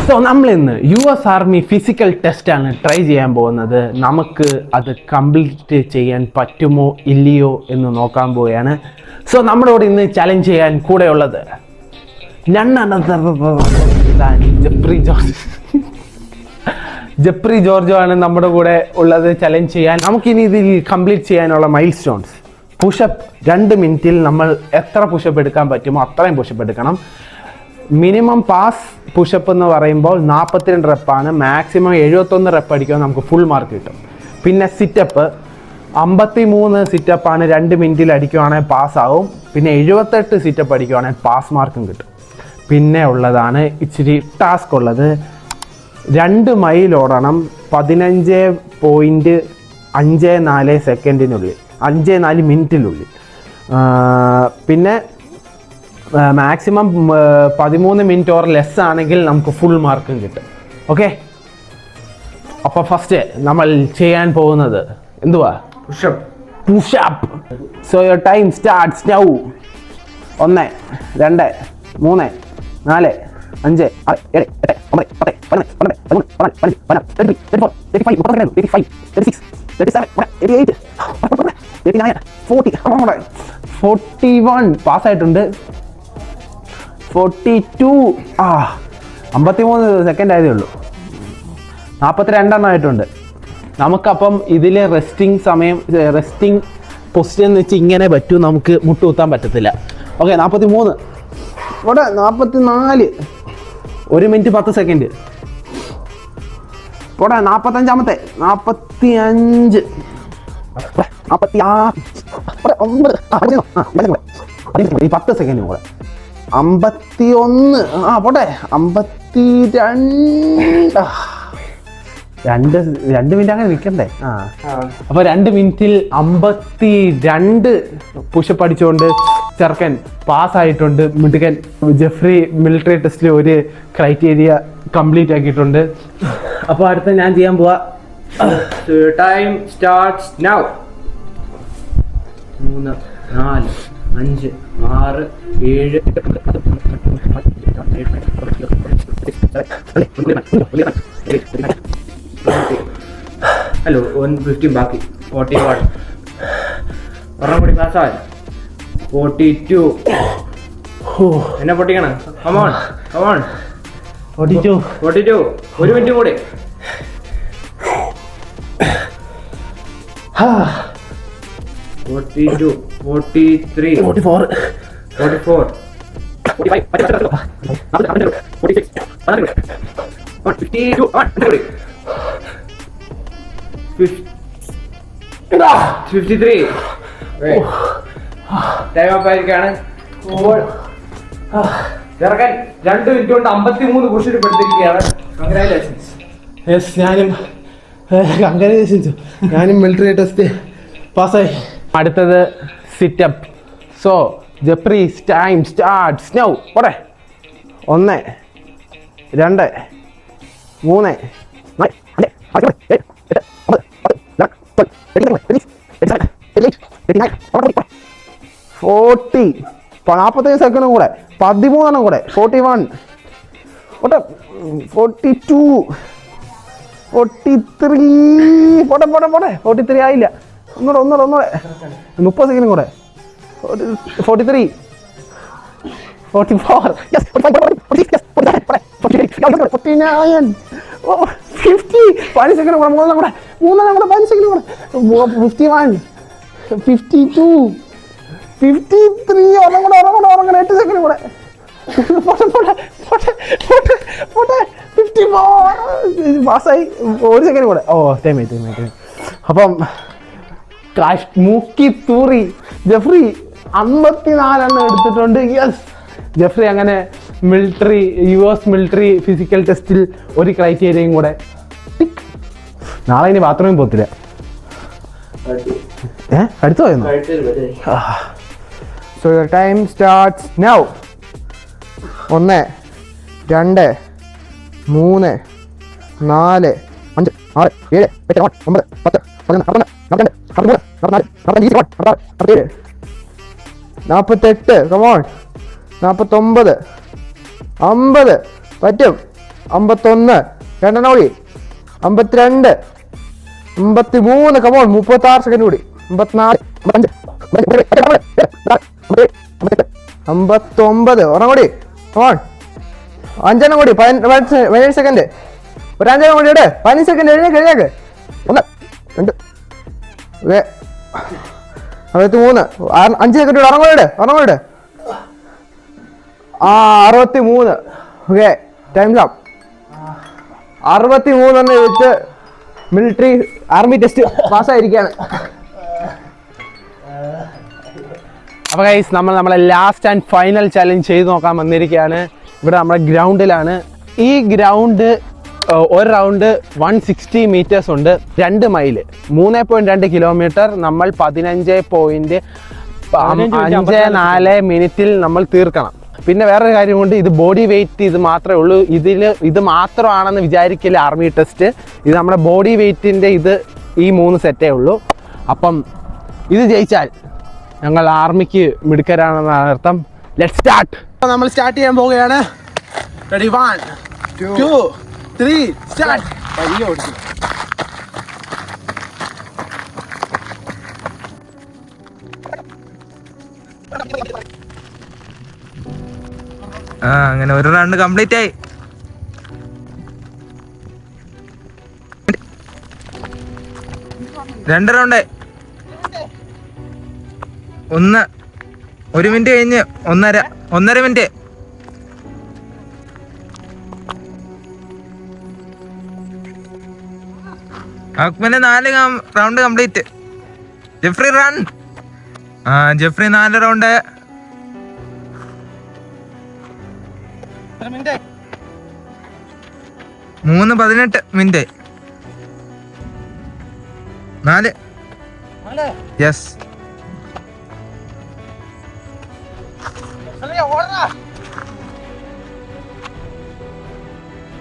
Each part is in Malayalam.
സോ നമ്മൾ ഇന്ന് US ആർമി ഫിസിക്കൽ ടെസ്റ്റ് ആണ് ട്രൈ ചെയ്യാൻ പോകുന്നത്. നമുക്ക് അത് കംപ്ലീറ്റ് ചെയ്യാൻ പറ്റുമോ ഇല്ലയോ എന്ന് നോക്കാൻ പോവുകയാണ്. സോ നമ്മളോട് ഇന്ന് ചലഞ്ച് ചെയ്യാൻ കൂടെയുള്ളത് ജെപ്രി ജോർജോ ആണ് നമ്മുടെ കൂടെ ഉള്ളത് ചലഞ്ച് ചെയ്യാൻ. നമുക്കിനി ഇതിൽ കംപ്ലീറ്റ് ചെയ്യാനുള്ള മൈൽ സ്റ്റോൺസ്: പുഷപ്പ് 2 മിനിറ്റിൽ നമ്മൾ എത്ര പുഷപ്പ് എടുക്കാൻ പറ്റുമോ അത്രയും പുഷപ്പ് എടുക്കണം. മിനിമം പാസ് പുഷപ്പ് എന്ന് പറയുമ്പോൾ 42 റെപ്പാണ്. മാക്സിമം 71 റെപ്പ് അടിക്കുമ്പോൾ നമുക്ക് ഫുൾ മാർക്ക് കിട്ടും. പിന്നെ സിറ്റപ്പ് 53 സിറ്റപ്പാണ് 2 മിനിറ്റിൽ അടിക്കുവാണെങ്കിൽ പാസ്സാവും. പിന്നെ 78 സിറ്റപ്പ് അടിക്കുവാണെങ്കിൽ പാസ് മാർക്കും കിട്ടും. പിന്നെ ഉള്ളതാണ് ഇച്ചിരി ടാസ്ക് ഉള്ളത്. 2 മൈൽ ഓടണം 15.54 സെക്കൻഡിനുള്ളിൽ, 54 മിനിറ്റിനുള്ളിൽ. പിന്നെ മാക്സിമം 13 മിനിറ്റ് ഓർ ലെസ് ആണെങ്കിൽ നമുക്ക് ഫുൾ മാർക്കും കിട്ടും. ഓക്കെ, അപ്പോൾ ഫസ്റ്റ് നമ്മൾ ചെയ്യാൻ പോകുന്നത് എന്തുവാ? Pushup. So your time starts now. 1 2 3 4 5 6 7 8 9 10 11 12 13 14 15 16 17 18 39 40 41 പാസ്സായിട്ടുണ്ട്. 42 53 second ആയതേ ഉള്ളൂ. 42 ആയിട്ടുണ്ട്. നമുക്കപ്പം ഇതിൽ റെസ്റ്റിംഗ് പൊസിഷൻ എന്ന് വെച്ച് ഇങ്ങനെ പറ്റൂ, നമുക്ക് മുട്ടുകുത്താൻ പറ്റത്തില്ല. ഓക്കെ, 43 ഇവിടെ 44 1 മിനിറ്റ് 10 സെക്കൻഡ് ഇവിടെ 45 45 10 സെക്കൻഡ് കൂടെ 51 പോട്ടെ 52 2 മിനിറ്റ് അങ്ങനെ നിൽക്കണ്ടേ? അപ്പോൾ 2 മിനിറ്റിൽ 52 പുഷപ്പ് അടിച്ചുകൊണ്ട് ചെറുക്കൻ പാസ്സായിട്ടുണ്ട്. മിടുക്കൻ ജെഫ്രി മിലിറ്ററി ടെസ്റ്റിൽ ഒരു ക്രൈറ്റീരിയ കംപ്ലീറ്റ് ആക്കിയിട്ടുണ്ട്. അപ്പോൾ അടുത്ത ഞാൻ ചെയ്യാൻ പോവാ. Time starts now. 3 4 5 6 7 ഹലോ 115 ബാക്കി 41 ഒരെണ്ണം കൂടി പാസ്സായി 42 എന്നെ പൊട്ടിക്കണം. കമോൺ 42 1 മിനിറ്റ് കൂടി. 42 43 44 45 46 52 53 ടൈം അപ്പ് ആയിരിക്കാണ്. ചെറുക്കൻ 2 മിനിറ്റ് കൊണ്ട് 53 പുഷപ്പ് എടുത്തിരിക്കുകയാണ്. കൺഗ്രാറ്റുലേഷൻസ്. യെസ്, ഞാനും മിലിറ്ററി ടെസ്റ്റ് പാസ്സായി. അടുത്തത് sit up. So Jeffrey time starts now. പോട്ടെ 1 2 3 40 45 സെക്കൻഡും കൂടെ 13 കൂടെ 41 പോട്ടെ 42 43 പോട്ടെ 43 ആയില്ല. ഒന്നൂടെ 30 സെക്കൻഡും കൂടെ 43 44 49 50 5 സെക്കൻഡ് കൂടെ 3 കൂടെ 5 സെക്കൻഡ് കൂടെ 51 52 53 ഒരെണ്ണം 8 സെക്കൻഡ് കൂടെ 54 പാസ്സായി. 1 സെക്കൻഡ് കൂടെ. ടൈം. അപ്പം മുക്കി തൂറി ജെഫ്രി 54 എടുത്തിട്ടുണ്ട്. യെസ്, ജെഫ്രി അങ്ങനെ US മിലിറ്ററി ഫിസിക്കൽ ടെസ്റ്റിൽ ഒരു ക്രൈറ്റീരിയയും കൂടെ. നാളെ ഇനി ബാത്റൂമിൽ പോകത്തില്ല. അടുത്ത് പോയെന്നോ? So your time starts now. 1 2 3 4 5 6 7 8 9 10 11 12 13 14 15 16 17 48 come on 49 50 പറ്റും 51, രണ്ടെണ്ണം കൂടി 52, 53, കമോൺ 36 സെക്കൻഡ് കൂടി 54, 59, ഒരെണ്ണം കൂടി കമോൺ 5 കൂടി 17 സെക്കൻഡ്, ഒരു 5 കൂടി ഇട് 15 സെക്കൻഡ്, എഴുന്നേക്ക് 1, 2, 63, 5 സെക്കൻഡ് ഒരെണ്ണം കൂടി ഇട് 63. Okay, times up. 63 വെച്ച് മിലിറ്ററി ആർമി ടെസ്റ്റ് പാസ്സായിരിക്കുകയാണ്. അപ്പോൾ ഗൈസ് നമ്മളെ ലാസ്റ്റ് ആൻഡ് ഫൈനൽ ചലഞ്ച് ചെയ്ത് നോക്കാൻ വന്നിരിക്കുകയാണ്. ഇവിടെ നമ്മുടെ ഗ്രൗണ്ടിലാണ്. ഈ ഗ്രൗണ്ട് ഒരു റൗണ്ട് 160 മീറ്റേഴ്സ് ഉണ്ട്. 2 മൈല് 3.2 കിലോമീറ്റർ നമ്മൾ 15.54 മിനിറ്റിൽ നമ്മൾ തീർക്കണം. പിന്നെ വേറൊരു കാര്യം കൊണ്ട് ഇത് ബോഡി വെയിറ്റ് ഇത് മാത്രമേ ഉള്ളൂ. ഇത് മാത്രമാണെന്ന് വിചാരിക്കില്ല ആർമി ടെസ്റ്റ്. ഇത് നമ്മുടെ ബോഡി വെയിറ്റിൻ്റെ ഈ 3 സെറ്റേ ഉള്ളൂ. അപ്പം ഇത് ജയിച്ചാൽ ഞങ്ങൾ ആർമിക്ക് മിടുക്കരാണെന്നാണ് അർത്ഥം. Let's start. നമ്മൾ സ്റ്റാർട്ട് ചെയ്യാൻ പോവുകയാണ്. Ready 1, 2, 3 start. അങ്ങനെ ഒരു റൗണ്ട് കംപ്ലീറ്റ് ആയി. രണ്ട് റൗണ്ട് 1 മിനിറ്റ് കഴിഞ്ഞ് 1.5 minute. Akmal 4 round complete. Jeffrey run. Jeffrey 4 round. 3:18 minute. 4. Yes.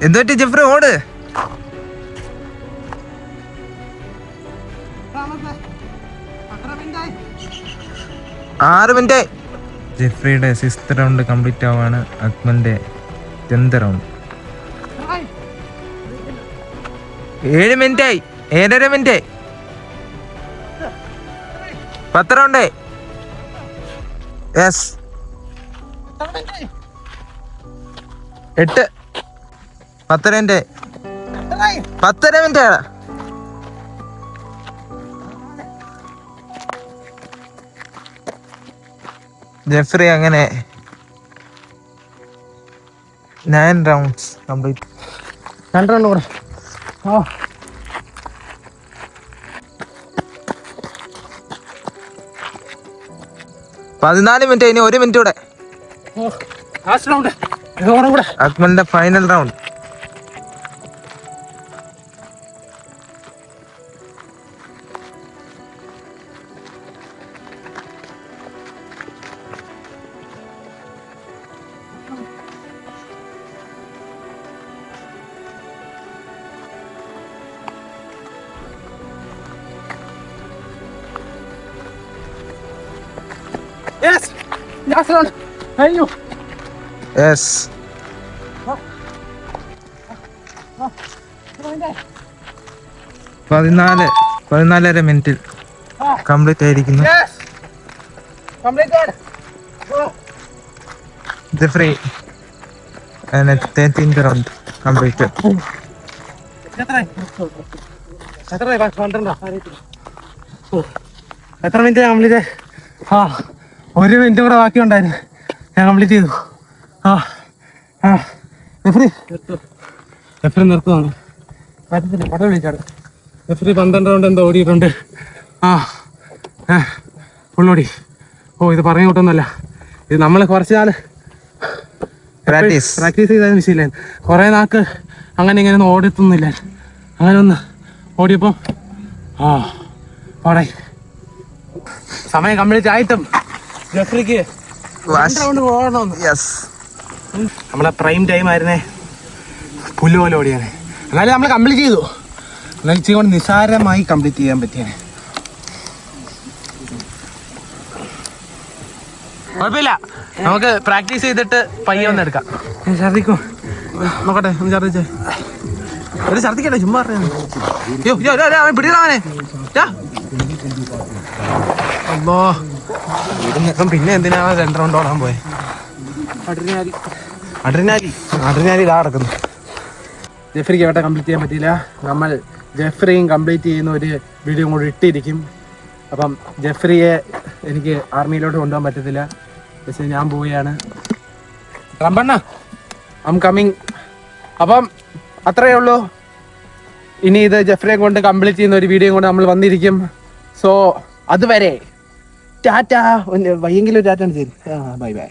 എന്തുപറ്റി ജെഫ്രി? ഓട്. 6 മിനിറ്റ്. ജെഫ്രിയുടെ 6th റൗണ്ട് കംപ്ലീറ്റ് ആവാണ്. അക്മലിന്റെ 10th റൗണ്ട്. 7 മിനിറ്റ് ആയി. 7.5 minute. 10 round. Yes. 8. 10 minute. 10.5 minute. Jeffrey അങ്ങനെ 9 റൗണ്ട്സ് കംപ്ലീറ്റ്. 2 റൗണ്ട് കൂടെ. 14 മിനിറ്റ്. ഇനി 1 മിനിറ്റ് കൂടെ. അക്മലിന്റെ final round. Yes, last round. കഴിഞ്ഞു. Yes. 14.5 മിനിറ്റിൽ കംപ്ലീറ്റ് ആയിരിക്കുന്നു. Jeffrey 13th round complete. എത്ര മിനിറ്റ് കംപ്ലീറ്റ്? 1 മിനിറ്റ് കൂടെ ബാക്കി ഉണ്ടായിരുന്നു. ഞാൻ കംപ്ലീറ്റ് ചെയ്തു. എഫ്രി നിർത്തുവാണ്. പറ്റത്തില്ല, പടം വിളിച്ചാണ്. എഫ്രി 12 റൗണ്ട് എന്തോ ഓടിയിട്ടുണ്ട്. ഫുള്ളോടി. ഇത് പറഞ്ഞ കൂട്ടൊന്നുമല്ല. ഇത് നമ്മൾ കുറച്ച് നാൾ പ്രാക്ടീസ് ചെയ്താലും വിഷയമില്ല. കുറേ നാൾക്ക് അങ്ങനെ ഇങ്ങനെയൊന്നും ഓടിത്തൊന്നുമില്ല. അങ്ങനെ ഒന്ന് ഓടിയപ്പം പാടായി. സമയം കംപ്ലീറ്റ് ആയിട്ടും ജെഫ്രിക്ക് റൗണ്ട് ഓടണമെന്ന്. നമ്മളെ പ്രൈം ടൈം ആയിരുന്നേ. പുല്ല് പോലെ ഓടിയാനെ. എന്നാലും നമ്മൾ കംപ്ലീറ്റ് ചെയ്തു. എന്നാലും ഇച്ചിരി കൊണ്ട് നിസ്സാരമായി കംപ്ലീറ്റ് ചെയ്യാൻ പറ്റിയാണ്. കുഴപ്പമില്ല, നമുക്ക് പ്രാക്ടീസ് ചെയ്തിട്ട് പയ്യെ ഒന്ന് എടുക്കാം. ഛർദിക്കും. നോക്കട്ടെ ഒന്ന് ഛർദിച്ചേ. ഒരു ഛർദിക്കട്ടെ ചുമ്മാ പിടിയിടാവനെ. അല്ലോ ഇപ്പം പിന്നെ എന്തിനാണ് 2 റൗണ്ട് ഓടാൻ പോയെ? അഡ്രിനാലി ഇതാ കിടക്കുന്നു. ജെഫ്രിക്ക് കേട്ടെ കംപ്ലീറ്റ് ചെയ്യാൻ പറ്റിയില്ല. നമ്മൾ ജെഫ്രിയും കംപ്ലീറ്റ് ചെയ്യുന്ന ഒരു വീഡിയോ കൂടി ഇട്ടിരിക്കും. അപ്പം ജെഫ്രിയെ എനിക്ക് ആർമിയിലോട്ട് കൊണ്ടുപോകാൻ പറ്റത്തില്ല, പക്ഷേ ഞാൻ പോവുകയാണ്. റമ്പണ്ണ ഐ എം കമ്മിങ്. അപ്പം അത്രയേ ഉള്ളൂ. ഇനി ഇത് ജെഫ്രിയെ കൊണ്ട് കംപ്ലീറ്റ് ചെയ്യുന്ന ഒരു വീഡിയോ കൊണ്ട് നമ്മൾ വന്നിരിക്കും. സോ അതുവരെ ടാറ്റ. വയ്യെങ്കിലും ടാറ്റ ആണ് ചെയ്ത്. Bye bye.